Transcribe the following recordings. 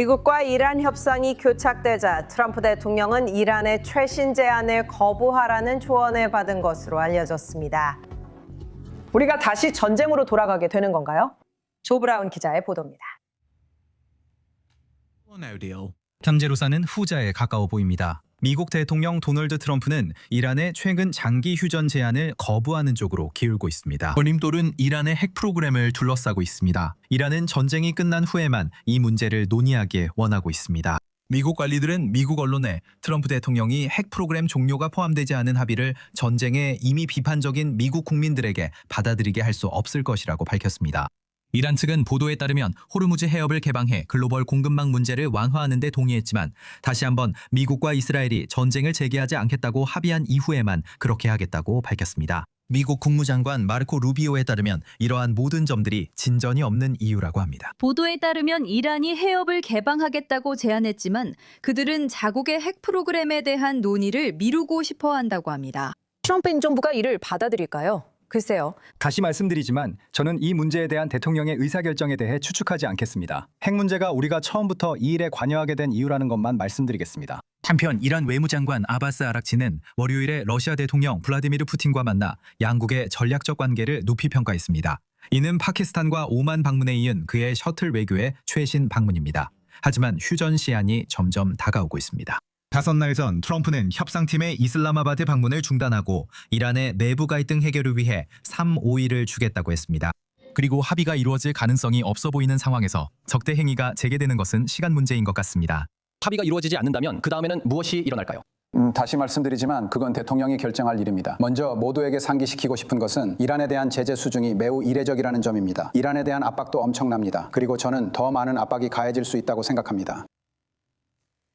미국과 이란 협상이 교착되자 트럼프 대통령은 이란의 최신 제안을 거부하라는 조언을 받은 것으로 알려졌습니다. 우리가 다시 전쟁으로 돌아가게 되는 건가요? 조 브라운 기자의 보도입니다. 잠재로서는 후자에 가까워 보입니다. 미국 대통령 도널드 트럼프는 이란의 최근 장기 휴전 제안을 거부하는 쪽으로 기울고 있습니다. 걸림돌은 이란의 핵 프로그램을 둘러싸고 있습니다. 이란은 전쟁이 끝난 후에만 이 문제를 논의하길 원하고 있습니다. 미국 관리들은 미국 언론에 트럼프 대통령이 핵 프로그램 종료가 포함되지 않은 합의를 전쟁에 이미 비판적인 미국 국민들에게 받아들이게 할 수 없을 것이라고 밝혔습니다. 이란 측은 보도에 따르면 호르무즈 해협을 개방해 글로벌 공급망 문제를 완화하는 데 동의했지만 다시 한번 미국과 이스라엘이 전쟁을 재개하지 않겠다고 합의한 이후에만 그렇게 하겠다고 밝혔습니다. 미국 국무장관 마르코 루비오에 따르면 이러한 모든 점들이 진전이 없는 이유라고 합니다. 보도에 따르면 이란이 해협을 개방하겠다고 제안했지만 그들은 자국의 핵 프로그램에 대한 논의를 미루고 싶어 한다고 합니다. 트럼프 행정부가 이를 받아들일까요? 글쎄요. 다시 말씀드리지만 저는 이 문제에 대한 대통령의 의사결정에 대해 추측하지 않겠습니다. 핵 문제가 우리가 처음부터 이 일에 관여하게 된 이유라는 것만 말씀드리겠습니다. 한편 이란 외무장관 아바스 아락치는 월요일에 러시아 대통령 블라디미르 푸틴과 만나 양국의 전략적 관계를 높이 평가했습니다. 이는 파키스탄과 오만 방문에 이은 그의 셔틀 외교의 최신 방문입니다. 하지만 휴전 시한이 점점 다가오고 있습니다. 5날 전 트럼프는 협상팀의 이슬라마바드 방문을 중단하고 이란의 내부 갈등 해결을 위해 3-5일을 주겠다고 했습니다. 그리고 합의가 이루어질 가능성이 없어 보이는 상황에서 적대 행위가 재개되는 것은 시간 문제인 것 같습니다. 합의가 이루어지지 않는다면 그 다음에는 무엇이 일어날까요? 다시 말씀드리지만 그건 대통령이 결정할 일입니다. 먼저 모두에게 상기시키고 싶은 것은 이란에 대한 제재 수준이 매우 이례적이라는 점입니다. 이란에 대한 압박도 엄청납니다. 그리고 저는 더 많은 압박이 가해질 수 있다고 생각합니다.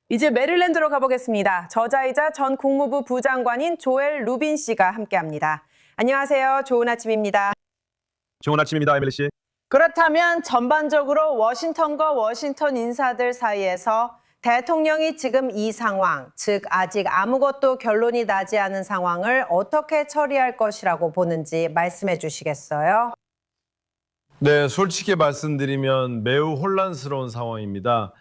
이제 메릴랜드로 가보겠습니다. 저자이자 전 국무부 부장관인 조엘 루빈 씨가 함께합니다. 안녕하세요. 좋은 아침입니다. 좋은 아침입니다, 에밀리 씨. 그렇다면 전반적으로 워싱턴과 워싱턴 인사들 사이에서 대통령이 지금 이 상황, 즉 아직 아무것도 결론이 나지 않은 상황을 어떻게 처리할 것이라고 보는지 말씀해 주시겠어요? 네, 솔직히 말씀드리면 매우 혼란스러운 상황입니다.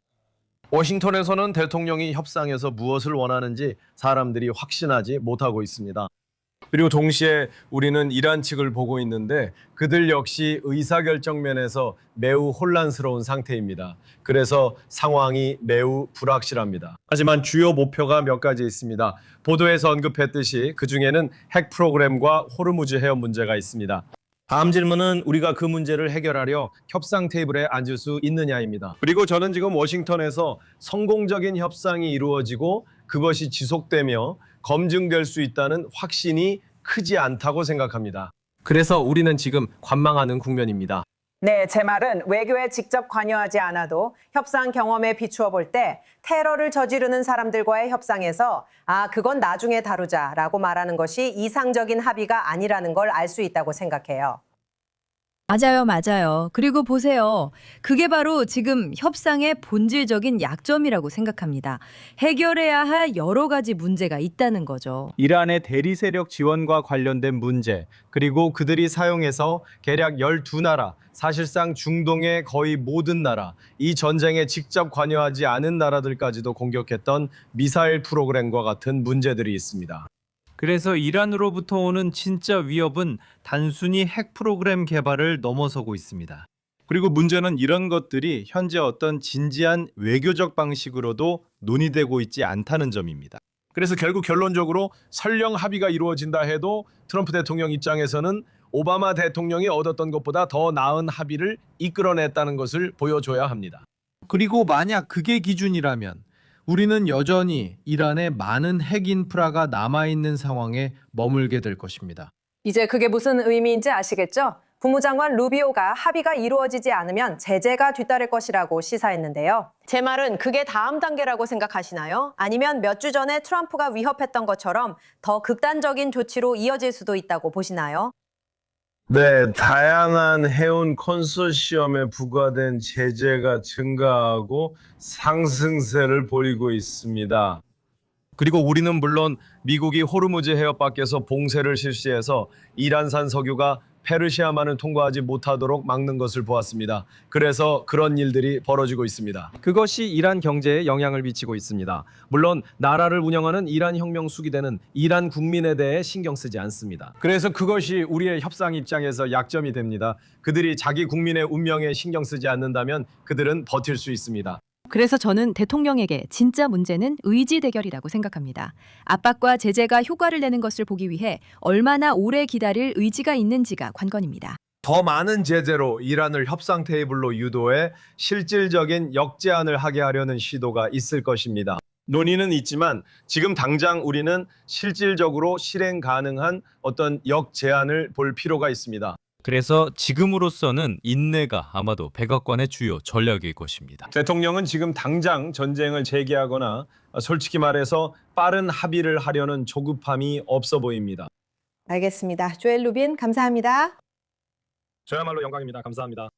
워싱턴에서는 대통령이 협상에서 무엇을 원하는지 사람들이 확신하지 못하고 있습니다. 그리고 동시에 우리는 이란 측을 보고 있는데 그들 역시 의사결정 면에서 매우 혼란스러운 상태입니다. 그래서 상황이 매우 불확실합니다. 하지만 주요 목표가 몇 가지 있습니다. 보도에서 언급했듯이 그중에는 핵 프로그램과 호르무즈 해협 문제가 있습니다. 다음 질문은 우리가 그 문제를 해결하려 협상 테이블에 앉을 수 있느냐입니다. 그리고 저는 지금 워싱턴에서 성공적인 협상이 이루어지고 그것이 지속되며 검증될 수 있다는 확신이 크지 않다고 생각합니다. 그래서 우리는 지금 관망하는 국면입니다. 네, 제 말은 외교에 직접 관여하지 않아도 협상 경험에 비추어 볼 때 테러를 저지르는 사람들과의 협상에서 그건 나중에 다루자라고 말하는 것이 이상적인 합의가 아니라는 걸 알 수 있다고 생각해요. 맞아요. 그리고 보세요. 그게 바로 지금 협상의 본질적인 약점이라고 생각합니다. 해결해야 할 여러 가지 문제가 있다는 거죠. 이란의 대리 세력 지원과 관련된 문제, 그리고 그들이 사용해서 대략 12나라, 사실상 중동의 거의 모든 나라, 이 전쟁에 직접 관여하지 않은 나라들까지도 공격했던 미사일 프로그램과 같은 문제들이 있습니다. 그래서 이란으로부터 오는 진짜 위협은 단순히 핵 프로그램 개발을 넘어서고 있습니다. 그리고 문제는 이런 것들이 현재 어떤 진지한 외교적 방식으로도 논의되고 있지 않다는 점입니다. 그래서 결국 결론적으로 설령 합의가 이루어진다 해도 트럼프 대통령 입장에서는 오바마 대통령이 얻었던 것보다 더 나은 합의를 이끌어냈다는 것을 보여줘야 합니다. 그리고 만약 그게 기준이라면 우리는 여전히 이란에 많은 핵 인프라가 남아있는 상황에 머물게 될 것입니다. 이제 그게 무슨 의미인지 아시겠죠? 국무장관 루비오가 합의가 이루어지지 않으면 제재가 뒤따를 것이라고 시사했는데요. 제 말은 그게 다음 단계라고 생각하시나요? 아니면 몇 주 전에 트럼프가 위협했던 것처럼 더 극단적인 조치로 이어질 수도 있다고 보시나요? 네, 다양한 해운 컨소시엄에 부과된 제재가 증가하고 상승세를 보이고 있습니다. 그리고 우리는 물론 미국이 호르무즈 해협 밖에서 봉쇄를 실시해서 이란산 석유가 페르시아만을 통과하지 못하도록 막는 것을 보았습니다. 그래서 그런 일들이 벌어지고 있습니다. 그것이 이란 경제에 영향을 미치고 있습니다. 물론 나라를 운영하는 이란 혁명 수기대는 이란 국민에 대해 신경 쓰지 않습니다. 그래서 그것이 우리의 협상 입장에서 약점이 됩니다. 그들이 자기 국민의 운명에 신경 쓰지 않는다면 그들은 버틸 수 있습니다. 그래서 저는 대통령에게 진짜 문제는 의지 대결이라고 생각합니다. 압박과 제재가 효과를 내는 것을 보기 위해 얼마나 오래 기다릴 의지가 있는지가 관건입니다. 더 많은 제재로 이란을 협상 테이블로 유도해 실질적인 역제한을 하게 하려는 시도가 있을 것입니다. 논의는 있지만 지금 당장 우리는 실질적으로 실행 가능한 어떤 역제한을 볼 필요가 있습니다. 그래서 지금으로서는 인내가 아마도 백악관의 주요 전략일 것입니다. 대통령은 지금 당장 전쟁을 재개하거나 솔직히 말해서 빠른 합의를 하려는 조급함이 없어 보입니다. 알겠습니다. 조엘 루빈 감사합니다. 저야말로 영광입니다. 감사합니다.